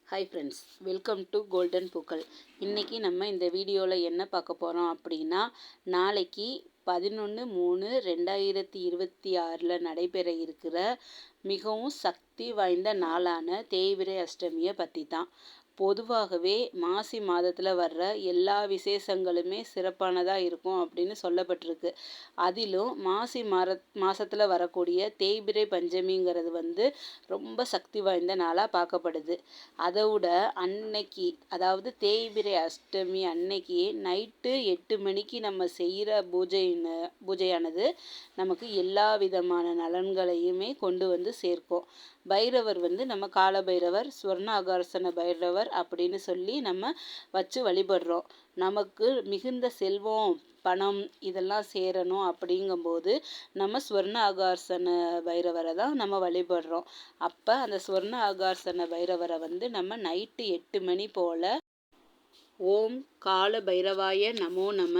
Hi friends, welcome to golden பூக்கள். இன்றைக்கி நம்ம இந்த வீடியோவில் என்ன பார்க்க போகிறோம் அப்படின்னா, நாளைக்கு 11/3/2026 நடைபெற இருக்கிற மிகவும் சக்தி வாய்ந்த நாளான தேய்பிறை அஷ்டமியை பற்றி தான். பொதுவாகவே மாசி மாதத்தில் வர்ற எல்லா விசேஷங்களுமே சிறப்பானதாக இருக்கும் அப்படின்னு சொல்லப்பட்டிருக்கு. அதிலும் மாசி மாதத்தில் வரக்கூடிய தேய்பிறை பஞ்சமிங்கிறது ரொம்ப சக்தி வாய்ந்த நாளாக பார்க்கப்படுது. அதை விட அன்னைக்கு, அதாவது தேய்பிறை அஷ்டமி அன்னைக்கு நைட்டு 8 மணிக்கு நம்ம செய்கிற பூஜையானது நமக்கு எல்லா விதமான நலன்களையுமே கொண்டு வந்து சேர்க்கும். பைரவர் நம்ம கால பைரவர், ஸ்வர்ண ஆகர்ஷண பைரவர் அப்படின்னு சொல்லி நம்ம வச்சு வழிபடுறோம். நமக்கு மிகுந்த செல்வம், பணம் இதெல்லாம் சேரணும் அப்படிங்கும்போது நம்ம ஸ்வர்ண ஆகர்ஷண பைரவரை தான் நம்ம வழிபடுறோம். அப்போ அந்த ஸ்வர்ண ஆகர்ஷண பைரவரை நம்ம நைட்டு 8 மணி போல் ஓம் கால பைரவாய நமோ நம,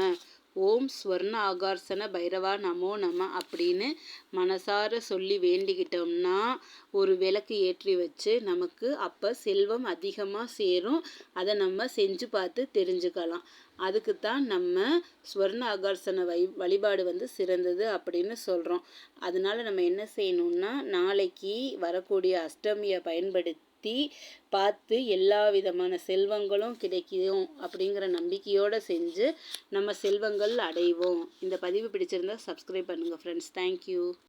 ஓம் ஸ்வர்ண ஆகர்ஷண பைரவா நமோ நம அப்படின்னு மனசார சொல்லி வேண்டிக்கிட்டோம்னா ஒரு விளக்கு ஏற்றி வச்சு நமக்கு அப்போ செல்வம் அதிகமாக சேரும். அதை நம்ம செஞ்சு பார்த்து தெரிஞ்சுக்கலாம். அதுக்கு தான் நம்ம ஸ்வர்ண ஆகர்ஷண வழிபாடு சிறந்தது அப்படின்னு சொல்கிறோம். அதனால நம்ம என்ன செய்யணும்னா, நாளைக்கு வரக்கூடிய அஷ்டமியை பயன்படுத்தி பார்த்து எல்லா விதமான செல்வங்களும் கிடைக்கும் அப்படிங்கிற நம்பிக்கையோடு செஞ்சு நம்ம செல்வங்கள் அடைவோம். இந்த பதிவு பிடிச்சிருந்தா சப்ஸ்கிரைப் பண்ணுங்கள் ஃப்ரெண்ட்ஸ். தேங்க்யூ.